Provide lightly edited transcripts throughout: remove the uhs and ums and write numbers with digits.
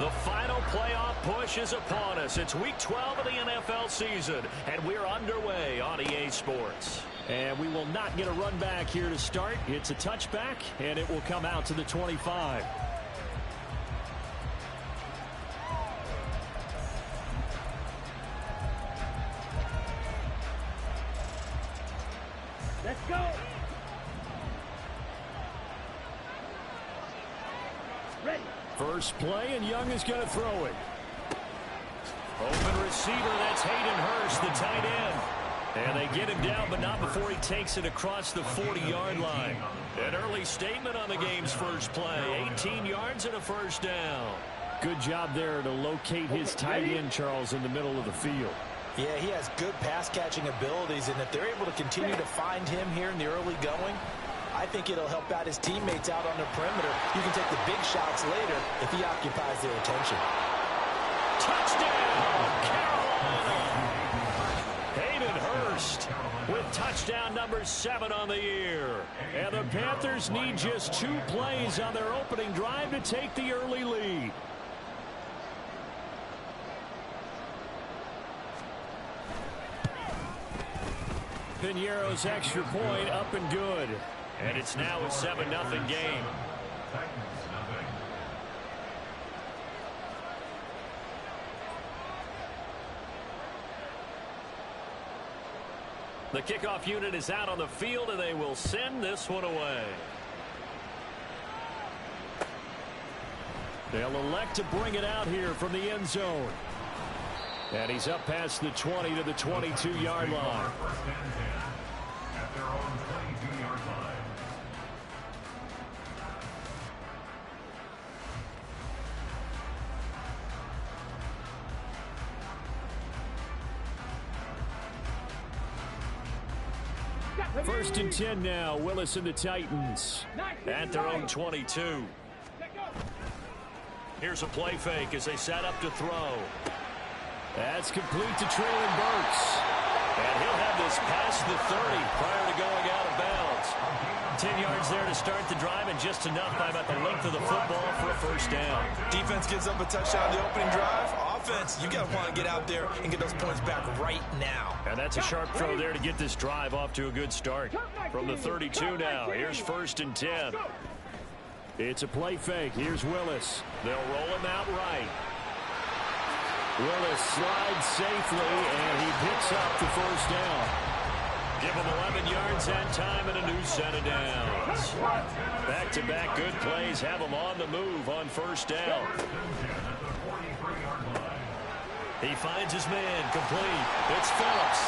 The final playoff push is upon us. It's week 12 of the NFL season, and we're underway on EA Sports. And we will not get a run back here to start. It's a touchback, and it will come out to the 25. Let's go. Ready. First play, and Young is going to throw it. Open receiver, that's Hayden Hurst, the tight end. And they get him down, but not before he takes it across the 40-yard line. An early statement on the game's first play. 18 yards and a first down. Good job there to locate his tight end, Charles, in the middle of the field. Yeah, he has good pass-catching abilities, and if they're able to continue to find him here in the early going, I think it'll help out his teammates out on the perimeter. You can take the big shots later if he occupies their attention. Touchdown, Carolina! Hayden Hurst with touchdown number 7 on the year. And the Panthers need just 2 plays on their opening drive to take the early lead. Piñeiro's extra point up and good. And it's now a 7-0 game. The kickoff unit is out on the field, and they will send this one away. They'll elect to bring it out here from the end zone. And he's up past the 20 to the 22-yard line. At their own 22-yard line. First and 10 now. Willis and the Titans at their own 22. Here's a play fake as they set up to throw. That's complete to Treylon Burks. And he'll have this past the 30 prior to going out of bounds. 10 yards there to start the drive, and just enough by about the length of the football for a first down. Defense gives up a touchdown the opening drive. Offense, you got to want to get out there and get those points back right now. And that's a sharp throw there to get this drive off to a good start. From the 32 now, here's first and 10. It's a play fake. Here's Willis. They'll roll him out right. Willis slides safely, and he picks up the first down. Give him 11 yards that time and a new set of downs. Back-to-back good plays have him on the move on first down. He finds his man complete. It's Phillips.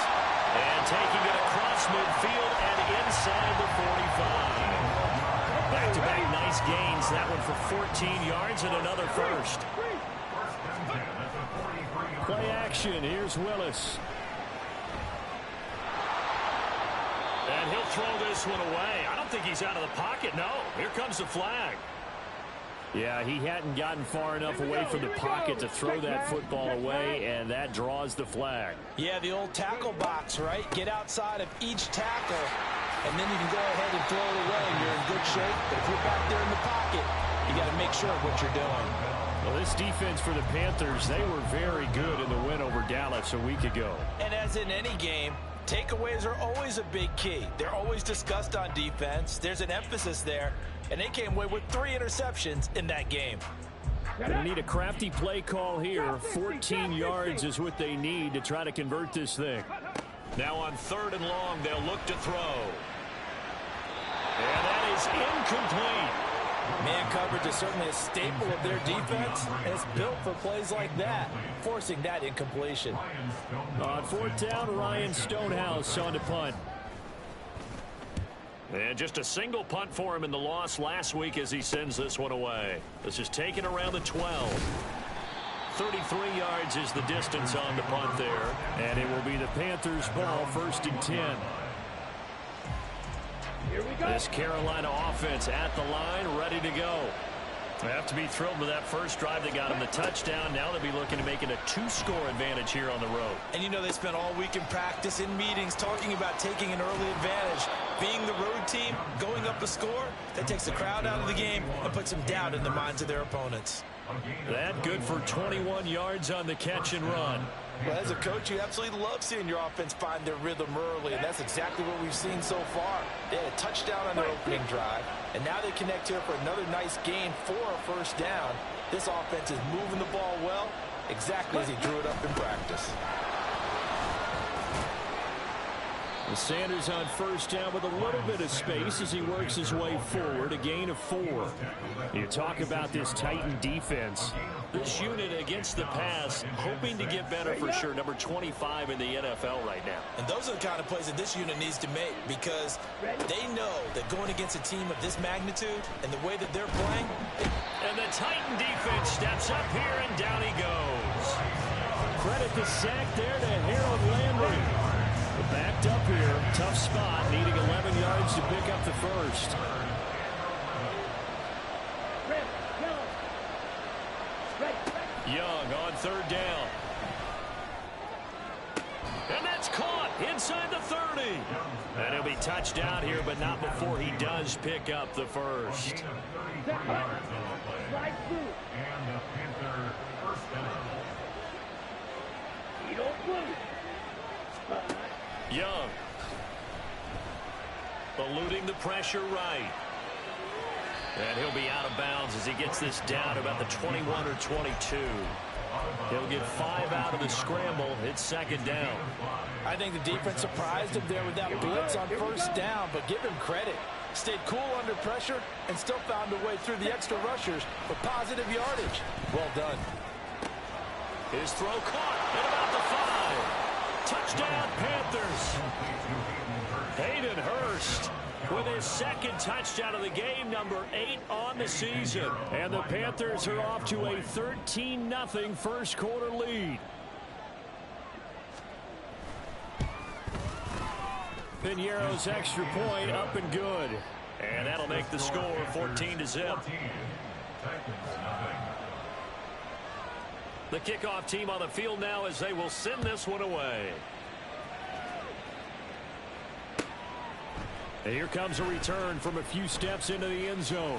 And taking it across midfield and inside the 45. Back-to-back nice gains. That one for 14 yards and another first. Play action. Here's Willis. And he'll throw this one away. I don't think he's out of the pocket. No. Here comes the flag. Yeah, he hadn't gotten far enough away from the pocket to throw that football away, and that draws the flag. Yeah, the old tackle box, right? Get outside of each tackle, and then you can go ahead and throw it away, and you're in good shape. But if you're back there in the pocket, you got to make sure of what you're doing. Well, this defense for the Panthers, they were very good in the win over Dallas a week ago. And as in any game, takeaways are always a big key. They're always discussed on defense. There's an emphasis there, and they came away with 3 interceptions in that game. They need a crafty play call here. 14 yards is what they need to try to convert this thing. Now on 3rd and long, they'll look to throw. And that is incomplete. Man coverage is certainly a staple of their defense. It's built for plays like that, forcing that incompletion. On 4th down, Ryan Stonehouse on to punt. And just a single punt for him in the loss last week as he sends this one away. This is taken around the 12. 33 yards is the distance on the punt there. And it will be the Panthers' ball, 1st and 10. Here we go. This Carolina offense at the line, ready to go. They have to be thrilled with that first drive that got them the touchdown. Now they'll be looking to make it a 2-score advantage here on the road. And you know they spent all week in practice, in meetings, talking about taking an early advantage. Being the road team, going up a score, that takes the crowd out of the game and puts some doubt in the minds of their opponents. That good for 21 yards on the catch and run. Well, as a coach, you absolutely love seeing your offense find their rhythm early, and that's exactly what we've seen so far. They had a touchdown on their opening drive, and now they connect here for another nice gain for a first down. This offense is moving the ball well, exactly as he drew it up in practice. Sanders on first down with a little bit of space as he works his way forward, a gain of 4. You talk about this Titan defense. This unit against the pass, hoping to get better for sure. Number 25 in the NFL right now. And those are the kind of plays that this unit needs to make, because they know that going against a team of this magnitude and the way that they're playing. And the Titan defense steps up here, and down he goes. Credit the sack there to Harold Landry. Backed up here, tough spot, needing 11 yards to pick up the first. Young on third down. And that's caught inside the 30. And he'll be touched down here, but not before he does pick up the first. Young. Eluding the pressure right. And he'll be out of bounds as he gets this down about the 21 or 22. He'll get 5 out of the scramble. It's second down. I think the defense surprised him there with that blitz on first down, but give him credit. Stayed cool under pressure and still found a way through the extra rushers for positive yardage. Well done. His throw caught at about the 5. Touchdown, Panthers. Hayden Hurst with his second touchdown of the game, number 8 on the season. And the Panthers are off to a 13-0 first quarter lead. Piñeiro's extra point up and good. And that'll make the score 14-0. The kickoff team on the field now as they will send this one away. And here comes a return from a few steps into the end zone.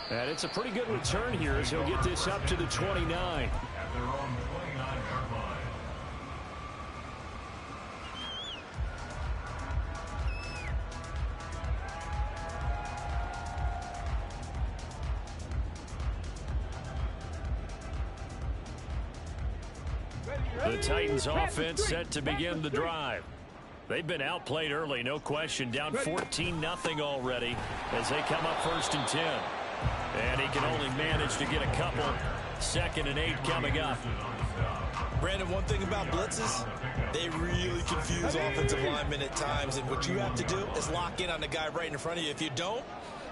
And it's a pretty good return here as he'll get this up to the 29. At their own 29-yard line. The Titans offense set to begin the drive. They've been outplayed early, no question. Down 14-0 already as they come up 1st and 10. And he can only manage to get a couple. 2nd and 8 coming up. Brandon, one thing about blitzes, they really confuse offensive linemen at times. And what you have to do is lock in on the guy right in front of you. If you don't,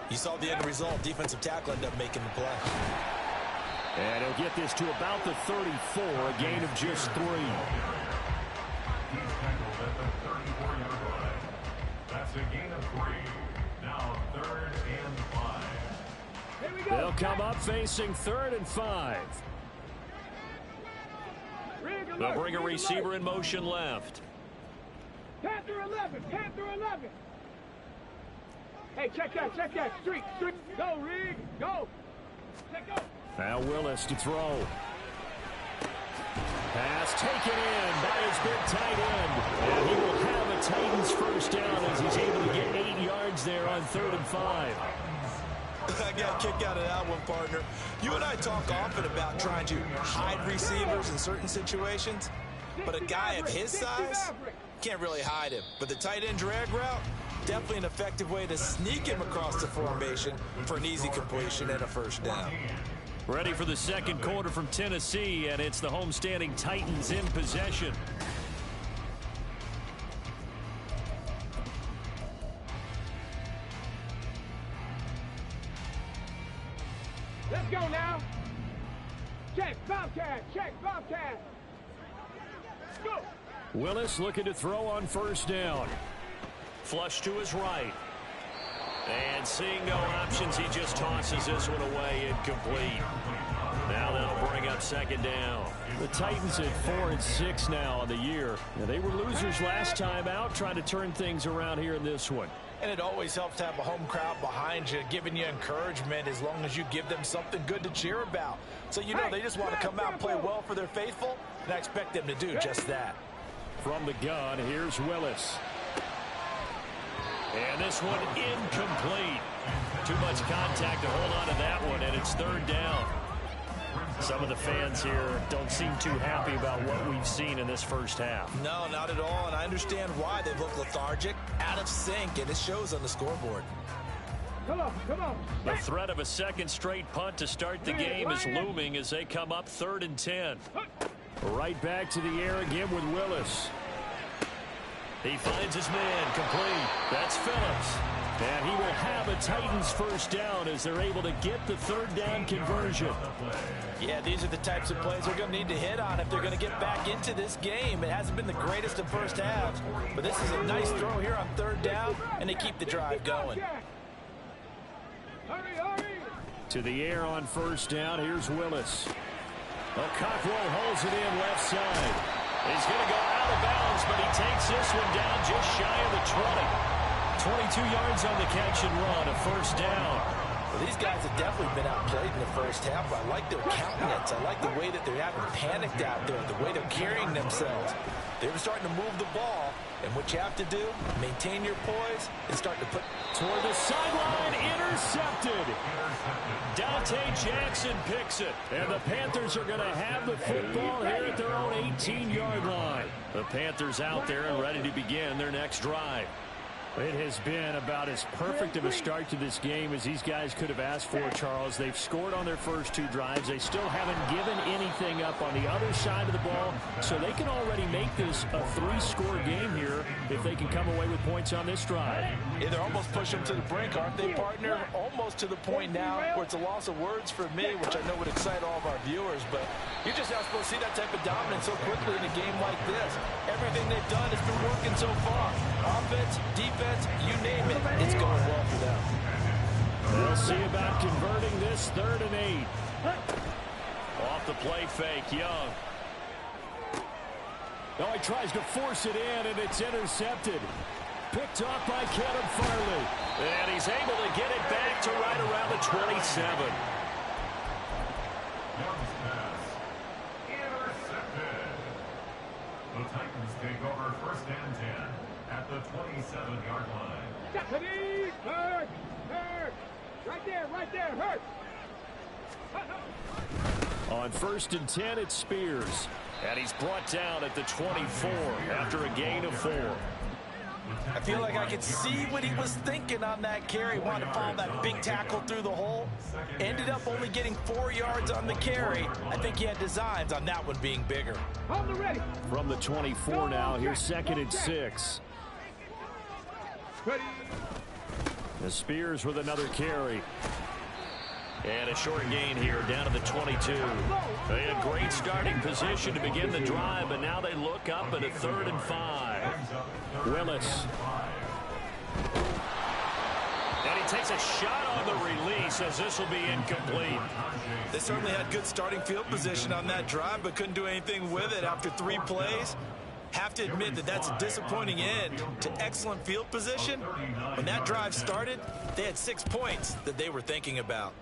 you saw the end result. Defensive tackle ended up making the play. And he'll get this to about the 34, a gain of just 3. He's tackled at the 34-yard line. That's a gain of 3. Now 3rd and 5. Here we go. They'll come up facing 3rd and 5. They'll bring a receiver in motion left. Panther 11, Panther 11. Hey, check that, street. Go, Reed, go. Check go. Now Willis to throw. Pass taken in by his big tight end. And he will have a Titans first down as he's able to get 8 yards there on 3rd and 5. I got a kick out of that one, partner. You and I talk often about trying to hide receivers in certain situations, but a guy of his size can't really hide him. But the tight end drag route, definitely an effective way to sneak him across the formation for an easy completion and a first down. Ready for the second quarter from Tennessee, and it's the homestanding Titans in possession. Let's go now. Check, Bobcat, Go. Willis looking to throw on first down. Flush to his right. And seeing no options, he just tosses this one away, incomplete. Now they'll bring up second down. The Titans at 4-6 now on the year. Now, they were losers last time out, trying to turn things around here in this one. And it always helps to have a home crowd behind you, giving you encouragement as long as you give them something good to cheer about. So, you know, they just want to come out and play well for their faithful, and I expect them to do just that. From the gun, here's Willis. And this one incomplete. Too much contact to hold on to that one, and it's third down. Some of the fans here don't seem too happy about what we've seen in this first half. No, not at all, and I understand why. They look lethargic, out of sync, and it shows on the scoreboard. Come on, come on. The threat of a second straight punt to start the game is looming as they come up 3rd and 10. Right back to the air again with Willis. He finds his man, complete. That's Phillips. And he will have a Titans first down as they're able to get the third down conversion. Yeah, these are the types of plays they're going to need to hit on if they're going to get back into this game. It hasn't been the greatest of first halves, but this is a nice throw here on third down, and they keep the drive going. Hurry, hurry. To the air on first down, here's Willis. Cockrell holds it in left side. He's going to go out of bounds, but he takes this one down just shy of the 20. 22 yards on the catch and run, a first down. Well, these guys have definitely been outplayed in the first half, but I like their countenance. I like the way that they haven't panicked out there, the way they're carrying themselves. They're starting to move the ball, and what you have to do, maintain your poise and start to put toward the sideline, intercepted. Dante Jackson picks it, and the Panthers are going to have the football here at their own 18-yard line. The Panthers out there and ready to begin their next drive. It has been about as perfect of a start to this game as these guys could have asked for, Charles. They've scored on their first 2 drives. They still haven't given anything up on the other side of the ball, so they can already make this a 3-score game here if they can come away with points on this drive. Yeah, they're almost pushing them to the brink, aren't they, partner? Almost to the point now where it's a loss of words for me, which I know would excite all of our viewers, but you're just not supposed to see that type of dominance so quickly in a game like this. Everything they've done has been working so far. Offense, defense, you name it, it's going well for them. We'll see about converting this 3rd and 8. Off the play fake, Young. Oh, he tries to force it in, and it's intercepted. Picked off by Caleb Farley. And he's able to get it back to right around the 27. Young's pass. Intercepted. The Titans take over 1st and 10 at the 27-yard line. Japanese, hurt, hurt. Right there, hurt. On 1st and 10, it's Spears. And he's brought down at the 24 after a gain of 4. I feel like I could see what he was thinking on that carry. Wanted to follow that big tackle through the hole. Ended up only getting 4 yards on the carry. I think he had designs on that one being bigger. Hold the ready. From the 24 now, here's 2nd and 6. Ready. The Spears with another carry. And a short gain here down to the 22. They had great starting position to begin the drive, but now they look up at a 3rd and 5. Willis. And he takes a shot on the release as this will be incomplete. They certainly had good starting field position on that drive, but couldn't do anything with it after 3 plays. Have to admit that that's a disappointing end to excellent field position. When that drive started, they had 6 points that they were thinking about.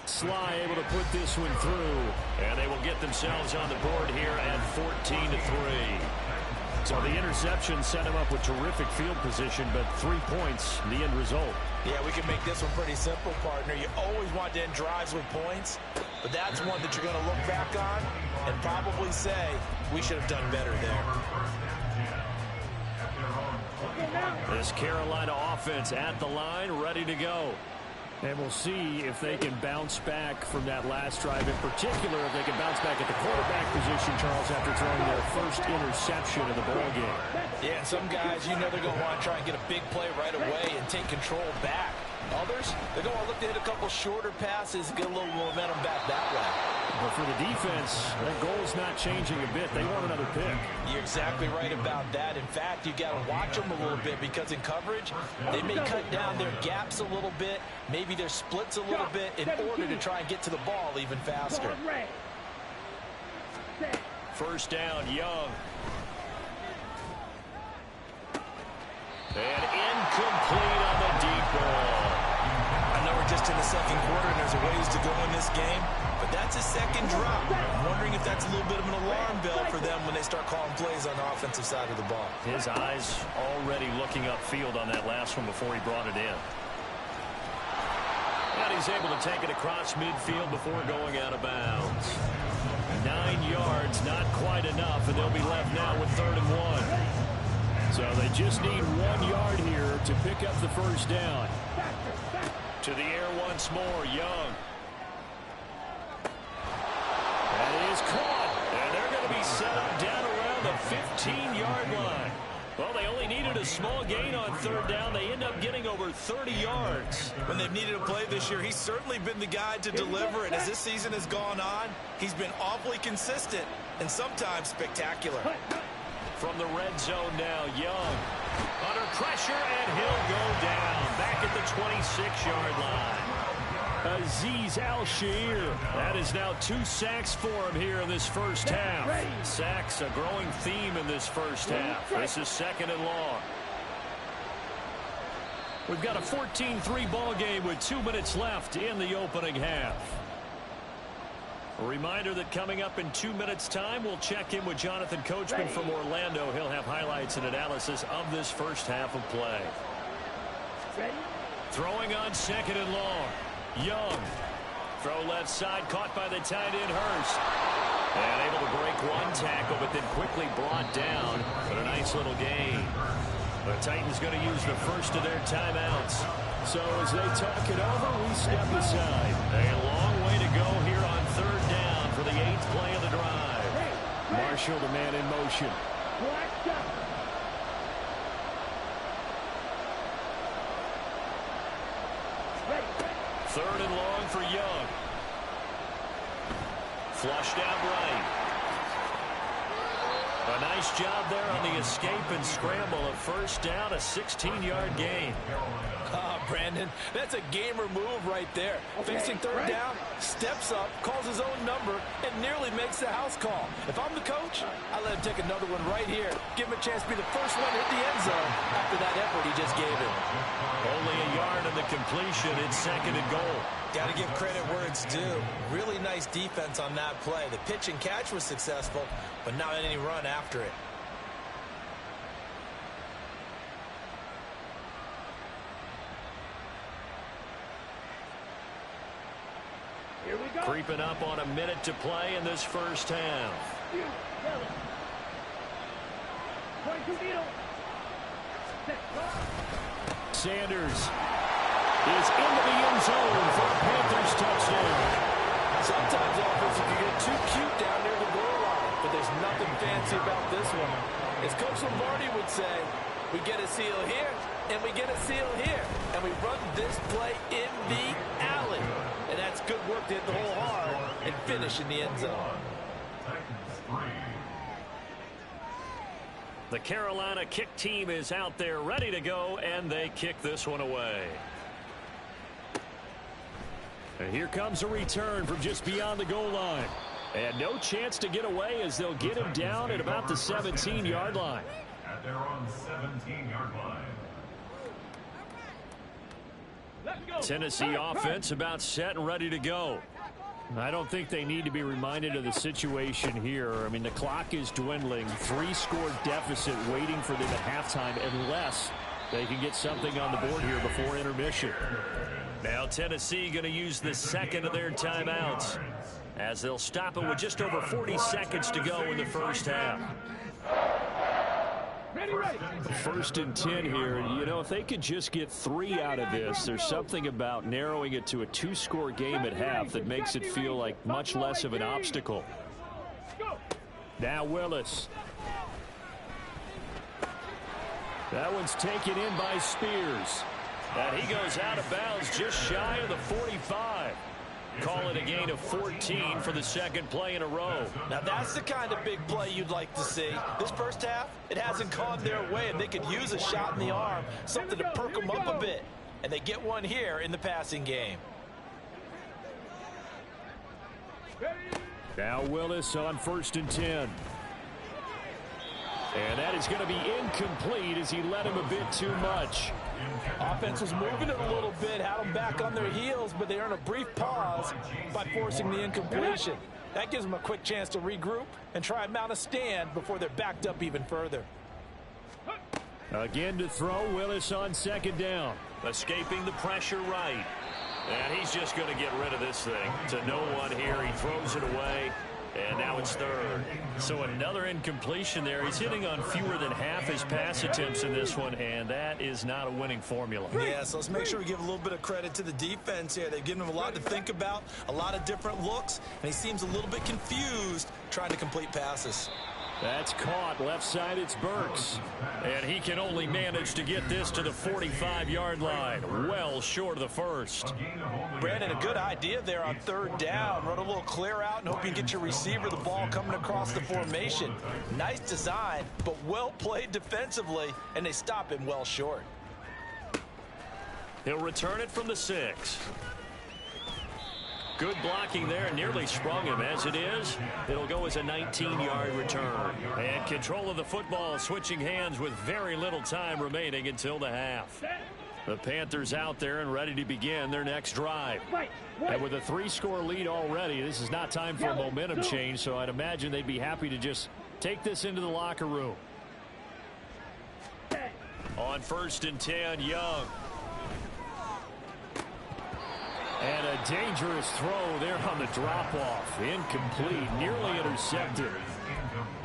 Sly able to put this one through, and they will get themselves on the board here at 14-3. So the interception set him up with terrific field position, but 3 points, the end result. Yeah, we can make this one pretty simple, partner. You always want to end drives with points, but that's one that you're going to look back on and probably say, we should have done better there. This Carolina offense at the line, ready to go. And we'll see if they can bounce back from that last drive. In particular, if they can bounce back at the quarterback position, Charles, after throwing their first interception of the ball game. Yeah, and some guys, you know they're going to want to try and get a big play right away and take control back. Others, they're going to look to hit a couple shorter passes and get a little momentum back that way. But for the defense, that goal's not changing a bit. They want another pick. You're exactly right about that. In fact, you got to watch them a little bit because in coverage, they may cut down their gaps a little bit, maybe their splits a little bit in order to try and get to the ball even faster. First down, Young. And incomplete on the just in the second quarter, and there's a ways to go in this game. But that's a second drop. I'm wondering if that's a little bit of an alarm bell for them when they start calling plays on the offensive side of the ball. His eyes already looking upfield on that last one before he brought it in. And he's able to take it across midfield before going out of bounds. 9 yards, not quite enough, and they'll be left now with 3rd and 1. So they just need 1 yard here to pick up the first down. To the air once more, Young. That is caught, and they're going to be set up down around the 15-yard line. Well, they only needed a small gain on 3rd down. They end up getting over 30 yards. When they've needed a play this year, he's certainly been the guy to deliver. And as this season has gone on, he's been awfully consistent and sometimes spectacular. From the red zone now, Young. Under pressure, and he'll go down. Back at the 26-yard line. Azeez Al-Shaair. That is now 2 sacks for him here in this first half. Sacks, a growing theme in this first half. This is 2nd and long. We've got a 14-3 ball game with 2 minutes left in the opening half. A reminder that coming up in 2 minutes' time, we'll check in with Jonathan Coachman from Orlando. He'll have highlights and analysis of this first half of play. Throwing on 2nd and long. Young. Throw left side, caught by the tight end, Hurst. And able to break one tackle, but then quickly brought down. But a nice little gain. The Titans going to use the first of their timeouts. So as they talk it over, we step aside. A long way to go here on 3rd down for the 8th play of the drive. Marshall, the man in motion. 3rd and long for Young. Flushed out right. A nice job there on the escape and scramble. A first down, a 16-yard gain. Brandon, that's a gamer move right there. Facing 3rd down, steps up, calls his own number, and nearly makes the house call. If I'm the coach, I let him take another one right here. Give him a chance to be the first one to hit the end zone after that effort he just gave him. Only a yard in the completion. It's 2nd and goal. Got to give credit where it's due. Really nice defense on that play. The pitch and catch was successful, but not any run after it. Here we go. Creeping up on a minute to play in this first half. 22 needle. Sanders is into the end zone for a Panthers touchdown. Sometimes offenses can get too cute down near the goal line, but there's nothing fancy about this one. As Coach Lombardi would say, we get a seal here, and we get a seal here, and we run this play in the alley. And that's good work to hit the hole hard and finish in the end zone. The Carolina kick team is out there ready to go, and they kick this one away. And here comes a return from just beyond the goal line. And no chance to get away as they'll get him down at about the 17-yard line. At their own 17-yard line. Tennessee offense about set and ready to go. I don't think they need to be reminded of the situation here. I mean, the clock is dwindling. 3-score deficit waiting for them at halftime unless they can get something on the board here before intermission. Now Tennessee going to use the 2nd of their timeouts as they'll stop it with just over 40 seconds to go in the first half. First and 10 here. You know, if they could just get 3 out of this, there's something about narrowing it to a 2-score game at half that makes it feel like much less of an obstacle. Now Willis. That one's taken in by Spears. And he goes out of bounds just shy of the 45. Call it a gain of 14 for the 2nd play in a row. Now that's the kind of big play you'd like to see. This first half, it hasn't gone their way, and they could use a shot in the arm, something to perk them up a bit. And they get one here in the passing game. Now Willis on 1st and 10. And that is going to be incomplete as he led him a bit too much. Offense was moving it a little bit, had them back on their heels, but they earned a brief pause by forcing the incompletion. That gives them a quick chance to regroup and try and mount a stand before they're backed up even further. Again to throw, Willis on second down. Escaping the pressure right. And he's just going to get rid of this thing. To no one here. He throws it away. And now it's third. So another incompletion there. He's hitting on fewer than half his pass attempts in this one, and that is not a winning formula. Yeah, so let's make sure we give a little bit of credit to the defense here. They've given him a lot to think about, a lot of different looks, and he seems a little bit confused trying to complete passes. That's caught. Left side, it's Burks. And he can only manage to get this to the 45-yard line. Well short of the first. Brandon, a good idea there on third down. Run a little clear out and hope you can get your receiver the ball coming across the formation. Nice design, but well played defensively, and they stop him well short. He'll return it from the 6. Good blocking there, nearly sprung him. As it is, it'll go as a 19-yard return. And control of the football switching hands with very little time remaining until the half. The Panthers out there and ready to begin their next drive. And with a 3-score lead already, this is not time for a momentum change, so I'd imagine they'd be happy to just take this into the locker room. On 1st and 10, Young. And a dangerous throw there on the drop-off. Incomplete, nearly intercepted.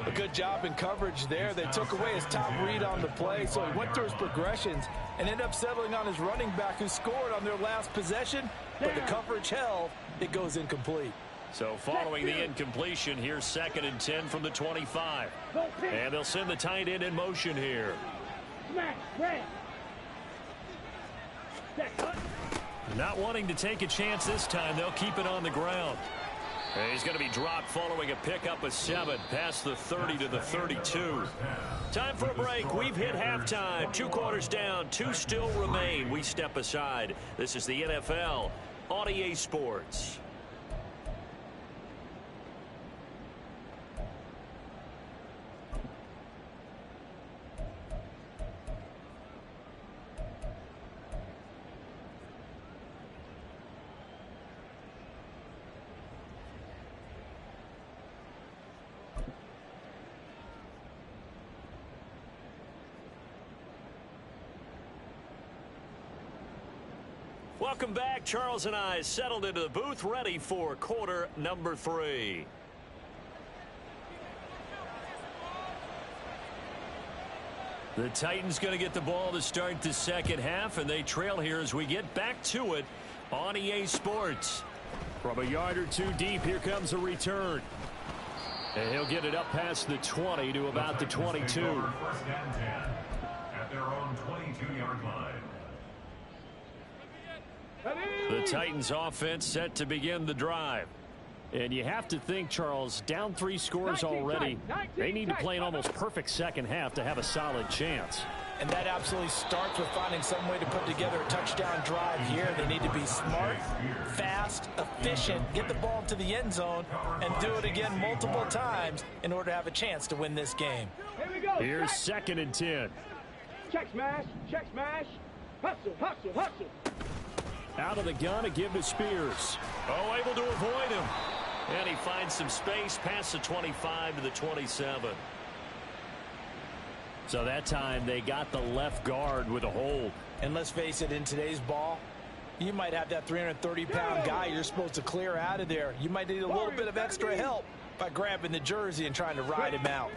A good job in coverage there. They took away his top read on the play, so he went through his progressions and ended up settling on his running back who scored on their last possession, but the coverage held. It goes incomplete. So following the incompletion, here's 2nd and 10 from the 25. And they'll send the tight end in motion here. Not wanting to take a chance this time, they'll keep it on the ground. And he's going to be dropped following a pickup of 7 past the 30 to the 32. Time for a break. We've hit halftime. 2 quarters down, 2 still remain. We step aside. This is the NFL on EA Sports. Welcome back. Charles and I settled into the booth, ready for quarter number 3. The Titans going to get the ball to start the second half, and they trail here as we get back to it on EA Sports. From a yard or 2 deep, here comes a return. And he'll get it up past the 20 to about the 22. First and 10 at their own 22-yard line. The Titans offense set to begin the drive. And you have to think, Charles, down 3 scores already. They need to play an almost perfect second half to have a solid chance. And that absolutely starts with finding some way to put together a touchdown drive here. They need to be smart, fast, efficient, get the ball to the end zone, and do it again multiple times in order to have a chance to win this game. Here we go. Here's 2nd and 10. Check smash. Check smash. Hustle, hustle, hustle. Out of the gun, a give to Spears. Oh, able to avoid him. And he finds some space past the 25 to the 27. So that time they got the left guard with a hold. And let's face it, in today's ball, you might have that 330-pound guy you're supposed to clear out of there. You might need a little bit of extra help by grabbing the jersey and trying to ride him out.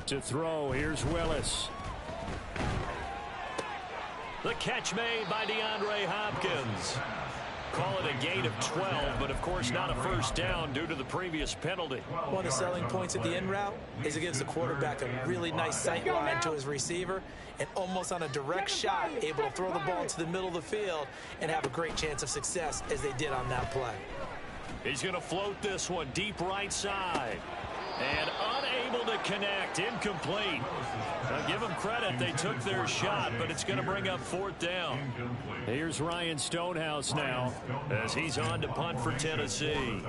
To throw, here's Willis. The catch made by DeAndre Hopkins. Call it a gain of 12, but of course not a first down due to the previous penalty. One of the selling points at the end route is it gives the quarterback a really nice sight line to his receiver and almost on a direct shot able to throw the ball into the middle of the field and have a great chance of success as they did on that play. He's going to float this one deep right side. And unable to connect, incomplete. Now give them credit, they took their shot, but it's going to bring up 4th down. Here's Ryan Stonehouse now as he's on to punt for Tennessee.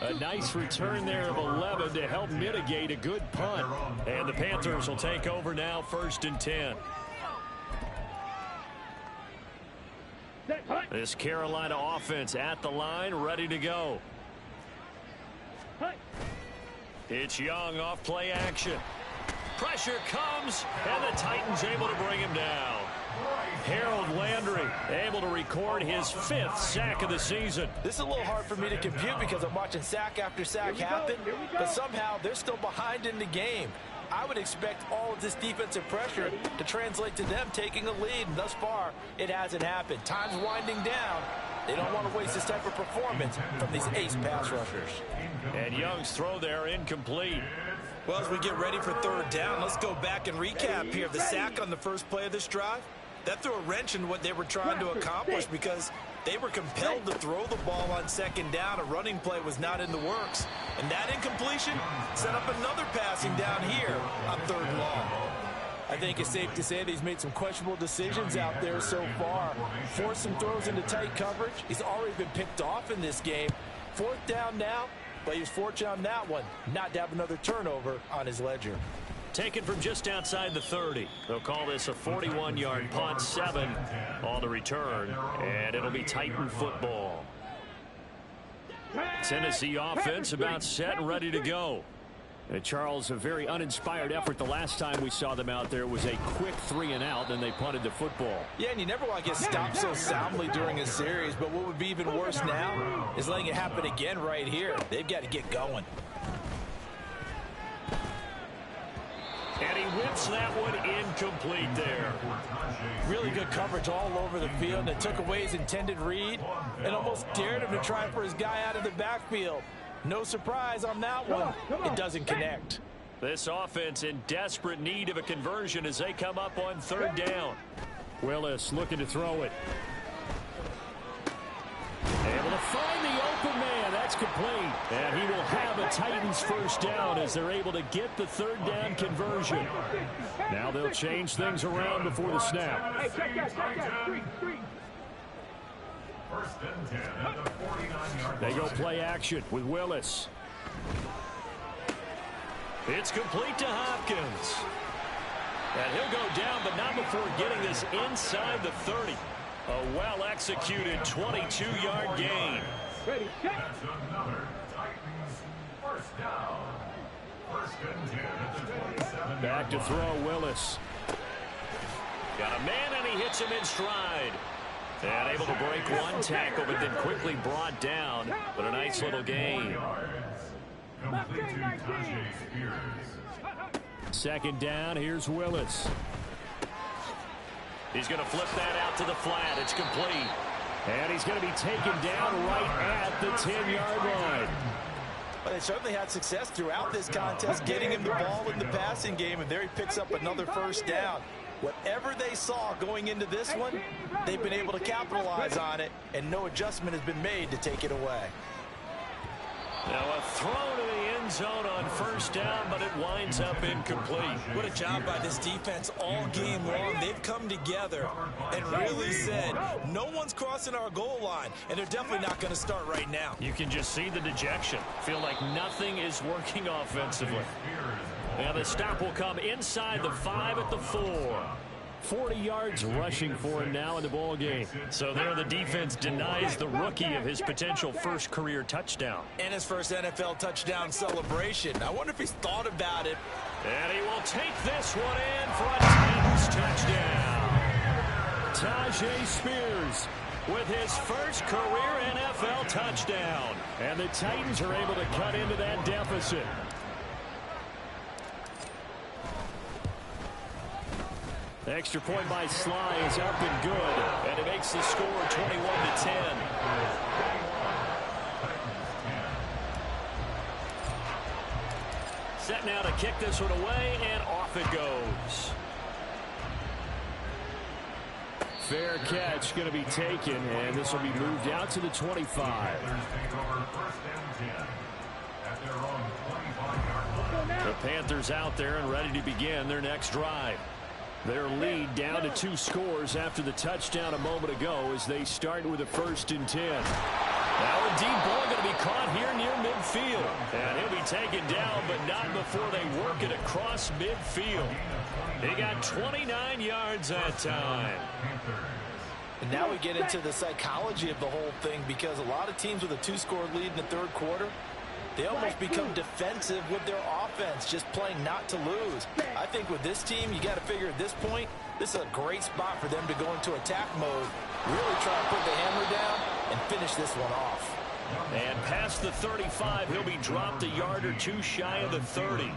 A nice return there of 11 to help mitigate a good punt. And the Panthers will take over now, 1st and 10. This Carolina offense at the line, ready to go. It's Young off play action. Pressure comes, and the Titans able to bring him down. Harold Landry able to record his 5th sack of the season. This is a little hard for me to compute because I'm watching sack after sack happen, but somehow they're still behind in the game. I would expect all of this defensive pressure to translate to them taking a lead, and thus far, it hasn't happened. Time's winding down. They don't want to waste this type of performance from these ace pass rushers. And Young's throw there incomplete. Well, as we get ready for 3rd down, let's go back and recap here. The sack on the first play of this drive, that threw a wrench in what they were trying to accomplish because they were compelled to throw the ball on 2nd down. A running play was not in the works. And that incompletion set up another passing down here on 3rd and long. I think it's safe to say that he's made some questionable decisions out there so far. Forced some throws into tight coverage. He's already been picked off in this game. 4th down now, but he was fortunate on that one not to have another turnover on his ledger. Taken from just outside the 30. They'll call this a 41-yard punt, 7 on the return, and it'll be Titan football. Tennessee offense about set and ready to go. And Charles, a very uninspired effort the last time we saw them out there. It was a quick 3-and-out, then they punted the football. Yeah, and you never want to get stopped so soundly during a series, but what would be even worse now is letting it happen again right here. They've got to get going. And he whips that one incomplete there. Really good coverage all over the field that took away his intended read and almost dared him to try for his guy out of the backfield. No surprise on that one. It doesn't connect. This offense in desperate need of a conversion as they come up on 3rd down. Willis looking to throw it. Able to find the open man. That's complete. And he will have a Titans 1st down as they're able to get the 3rd down conversion. Now they'll change things around before the snap. Hey, check that. 3. 1st and 10 at the 49-yard line. They go play action with Willis. It's complete to Hopkins. And he'll go down, but not before getting this inside the 30. A well-executed 22-yard gain. Ready, check. That's another Titans 1st down. 1st and 10 at the 27. Back to throw, Willis. Got a man, and he hits him in stride. And able to break one tackle, but then quickly brought down. But a nice little gain. Complete to Tajay Spears. 2nd down, here's Willis. He's going to flip that out to the flat. It's complete. And he's going to be taken down right at the 10-yard line. Well, they certainly had success throughout this contest, getting him the ball in the passing game, and there he picks up another 1st down. Whatever they saw going into this one, they've been able to capitalize on it, and no adjustment has been made to take it away. Now a throw to the end zone on 1st down, but it winds up incomplete. What a job by this defense all game long. They've come together and really said, no one's crossing our goal line, and they're definitely not going to start right now. You can just see the dejection. Feel like nothing is working offensively. Now the stop will come inside the 5 at the 4. 40 yards rushing for him now in the ball game. So there the defense denies the rookie of his potential 1st career touchdown. And his 1st NFL touchdown celebration. I wonder if he's thought about it. And he will take this one in for a Titans touchdown. Tajay Spears with his 1st career NFL touchdown. And the Titans are able to cut into that deficit. The extra point by Sly is up and good, and it makes the score 21-10. Set now to kick this one away, and off it goes. Fair catch going to be taken, and this will be moved out to the 25. The Panthers out there and ready to begin their next drive. Their lead down to 2 scores after the touchdown a moment ago as they start with a 1st and 10. Now a deep ball going to be caught here near midfield. And he'll be taken down, but not before they work it across midfield. He got 29 yards that time. And now we get into the psychology of the whole thing, because a lot of teams with a 2-score lead in the third quarter, they almost become defensive with their offense, just playing not to lose. I think with this team, you got to figure at this point, this is a great spot for them to go into attack mode, really try to put the hammer down and finish this one off. And past the 35, he'll be dropped a yard or two shy of the 30.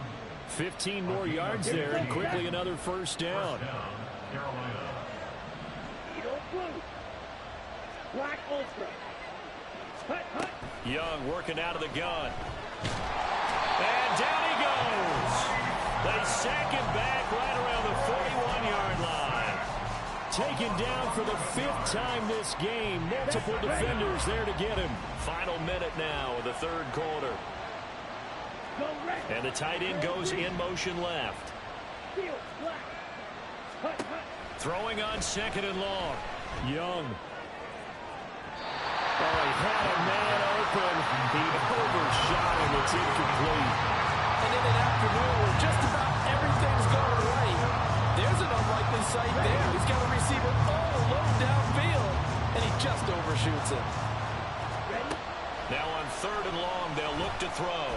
15 more yards there, and quickly another first down. Black Ultra. Hut, hut. Young working out of the gun. And down he goes. They sack him back right around the 41-yard line. Taken down for the 5th time this game. Multiple defenders there to get him. Final minute now of the third quarter. And the tight end goes in motion left. Throwing on 2nd and long. Young. Oh, he had a man open. He overshot him. It's incomplete. And in an afternoon where just about everything's going right, there's an unlikely sight there. He's got a receiver all alone downfield, and he just overshoots it. Now on 3rd and long, they'll look to throw.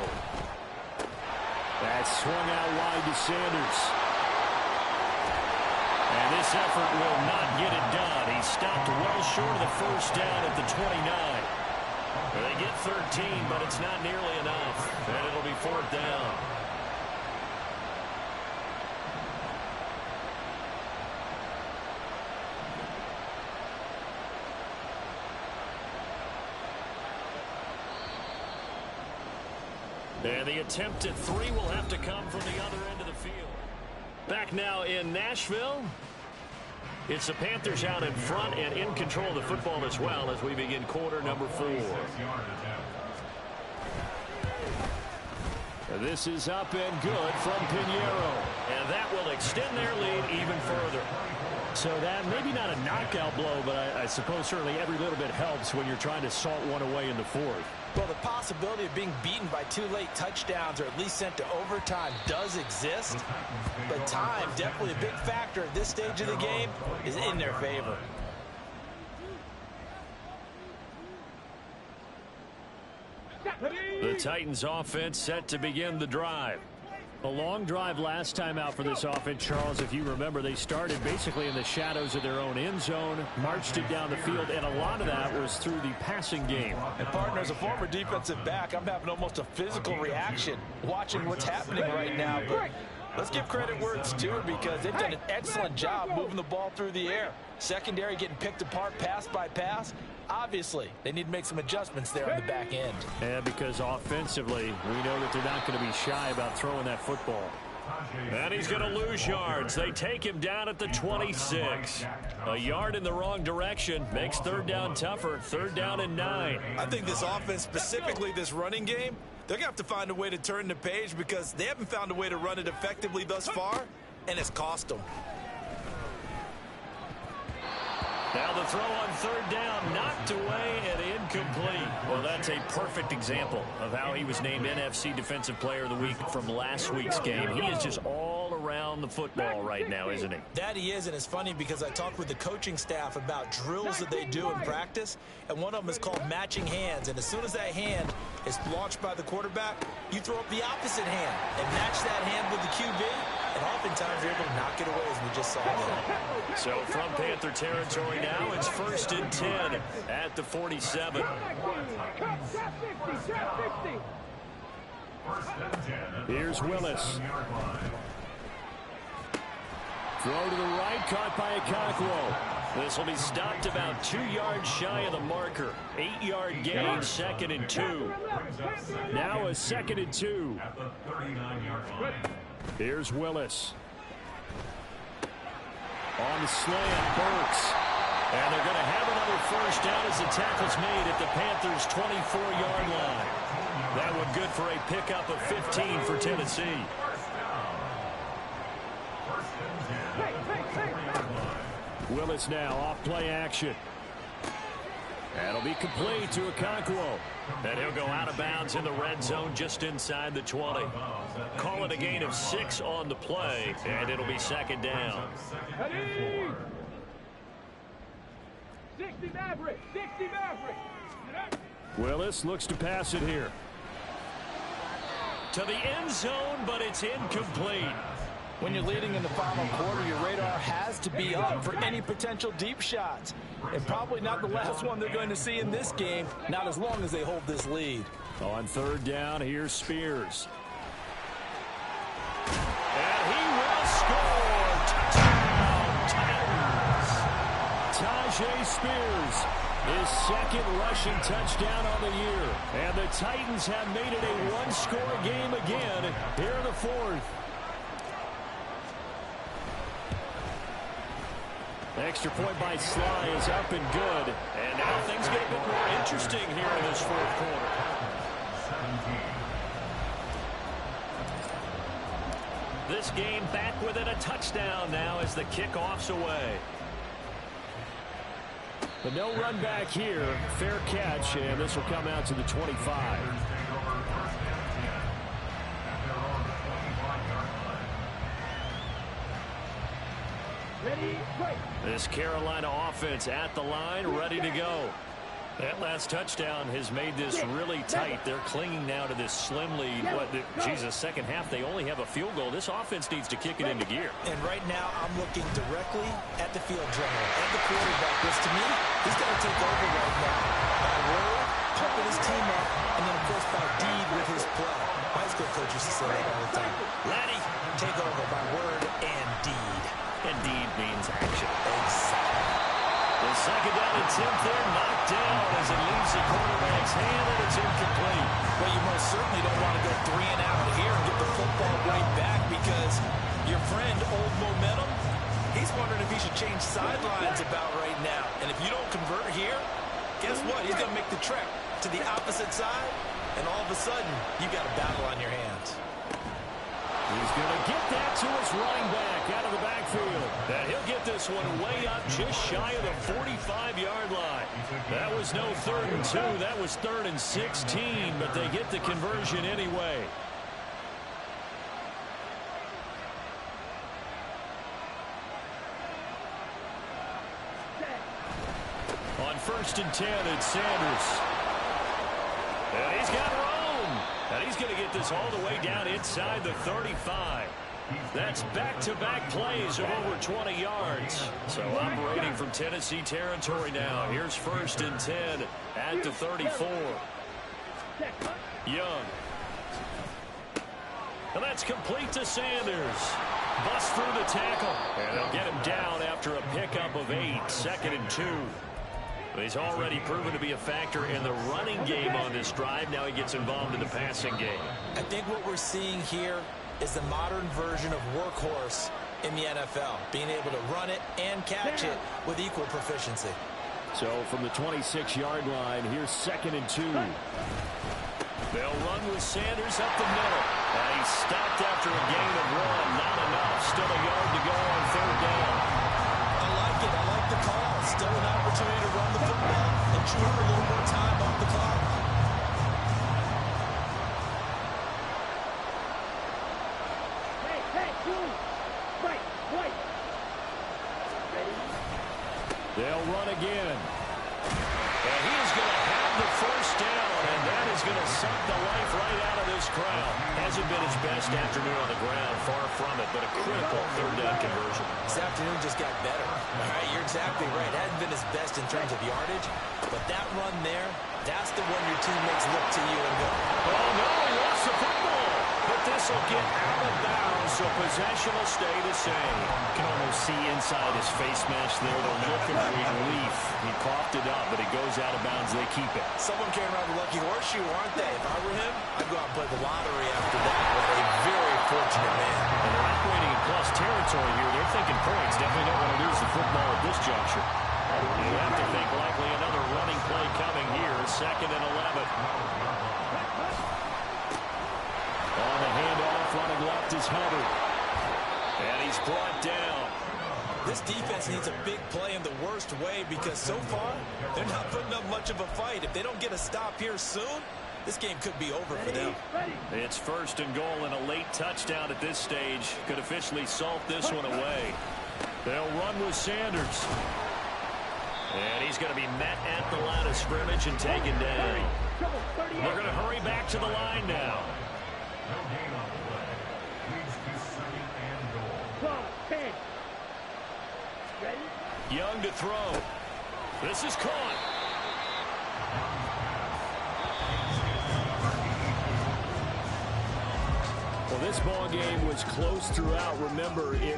That swung out wide to Sanders. And this effort will not get it done. He stopped well short of the first down at the 29. They get 13, but it's not nearly enough. And it'll be 4th down. And the attempt at 3 will have to come from the other end of the field. Back now in Nashville. It's the Panthers out in front and in control of the football as well as we begin quarter number 4. This is up and good from Pinheiro. And that will extend their lead even further. So that maybe not a knockout blow, but I suppose certainly every little bit helps when you're trying to salt one away in the 4th. Well, the possibility of being beaten by 2 late touchdowns or at least sent to overtime does exist. But time, definitely a big factor at this stage of the game, is in their favor. The Titans offense set to begin the drive. A long drive last time out for this offense, Charles. If you remember, they started basically in the shadows of their own end zone, marched it down the field, and a lot of that was through the passing game. And, partner, as a former defensive back, I'm having almost a physical reaction watching what's happening right now. But let's give credit where it's due, because they've done an excellent job moving the ball through the air. Secondary getting picked apart pass by pass. Obviously, they need to make some adjustments there on the back end. And because offensively, we know that they're not going to be shy about throwing that football. And he's going to lose yards. They take him down at the 26. A yard in the wrong direction makes 3rd down tougher. 3rd down and 9. I think this offense, specifically this running game, they're going to have to find a way to turn the page, because they haven't found a way to run it effectively thus far, and it's cost them. Now the throw on 3rd down, knocked away and incomplete. Well, that's a perfect example of how he was named NFC Defensive Player of the Week from last week's game. He is just all around the football right now, isn't he? That he is, and it's funny because I talked with the coaching staff about drills that they do in practice, and one of them is called matching hands. And as soon as that hand is launched by the quarterback, you throw up the opposite hand and match that hand with the QB, and oftentimes you're able to knock it away, as we just saw there. So from Panther territory now, it's 1st and 10 at the 47. Here's Willis. Throw to the right, caught by Okonkwo. This will be stopped about 2 yards shy of the marker. 8-yard gain, 2nd and 2. Now a 2nd and 2. Here's Willis. On the slant, Burks. And they're going to have another first down as the tackle's made at the Panthers' 24-yard line. That one good for a pickup of 15 for Tennessee. Willis now off play action. That'll be complete to Okonkwo. And he'll go out of bounds in the red zone just inside the 20. Call it a gain of 6 on the play, and it'll be second down. Ready? 60 Maverick! 60 Maverick! Willis looks to pass it here. To the end zone, but it's incomplete. When you're leading in the final quarter, your radar has to be up for any potential deep shots. And probably not the last one they're going to see in this game, not as long as they hold this lead. On third down, here's Spears. And he will score. Touchdown, Titans. Tyjae Spears, his second rushing touchdown on the year. And the Titans have made it a one-score game again here in the fourth. Extra point by Sly is up and good. And now things get a bit more interesting here in this fourth quarter. This game back within a touchdown now as the kickoff's away. But no run back here. Fair catch, and this will come out to the 25. Ready? Right. This Carolina offense at the line, ready to go. That last touchdown has made this really tight. They're clinging now to this slim lead. Second half, they only have a field goal. This offense needs to kick it into gear. And right now, I'm looking directly at the field general and the quarterback, which to me, he's got to take over right now. By word, pumping his team up, and then, of course, by deed with his play. My high school coach used to say that all the time. Laddie, take over by word and deed. And deed means action. Exactly. The second down and 10th there, knocked down as it leaves the quarterback's hand, and it's incomplete. Well, you most certainly don't want to go 3 and out here and get the football right back because your friend, Old Momentum, he's wondering if he should change sidelines about right now. And if you don't convert here, guess what? He's going to make the trek to the opposite side, and all of a sudden, you got a battle on your hands. He's going to get that to his running back out of the backfield. And he'll get this one way up just shy of the 45-yard line. That was no 3rd and 2. That was 3rd and 16, but they get the conversion anyway. On 1st and 10, it's Sanders. And he's got room. And he's going to get this all the way down inside the 35. That's back-to-back plays of over 20 yards. So operating from Tennessee territory now. Here's 1st and 10 at the 34. Young. And that's complete to Sanders. Busts through the tackle. And they'll get him down after a pickup of 8. 2nd and 2. He's already proven to be a factor in the running game on this drive. Now he gets involved in the passing game. I think what we're seeing here is the modern version of workhorse in the NFL, being able to run it and catch it with equal proficiency. So from the 26-yard line, here's 2nd and 2. They'll run with Sanders up the middle. And he's stopped after a gain of 1. Not enough. Still a yard to go on 3rd down. I like it. I like the call. Still an opportunity to run the football and chew a little more time off the clock. They'll run again. And he is going to have the 1st down, and that is going to suck the life right out of this crowd. Hasn't been his best afternoon on the ground, far from it, but a critical 3rd down conversion. This afternoon just got better. All right, you're exactly right. It hasn't been his best in terms of yardage, but that run there, that's the one your teammates look to you and go, oh, no, he lost the football. But this will get out of bounds, so possession will stay the same. You can almost see inside his face mask there the look of relief. He coughed it up, but it goes out of bounds. They keep it. Someone came around the lucky horseshoe, aren't they? If I were him, I'd go out and play the lottery after that. What a very fortunate man. And they're operating in plus territory here. They're thinking points. Definitely don't want to lose the football at this juncture. You have to think likely another running play coming here. 2nd and 11. On the handoff, running left is Hubbard. And he's brought down. This defense needs a big play in the worst way because so far, they're not putting up much of a fight. If they don't get a stop here soon, this game could be over for them. It's 1st and goal, and a late touchdown at this stage could officially salt this one away. They'll run with Sanders. And he's going to be met at the line of scrimmage and taken down. We're going to hurry back to the line now. No gain on the play. Leads to 2nd and goal. 10. Ready? Young to throw. This is caught. Well, this ball game was close throughout. Remember, it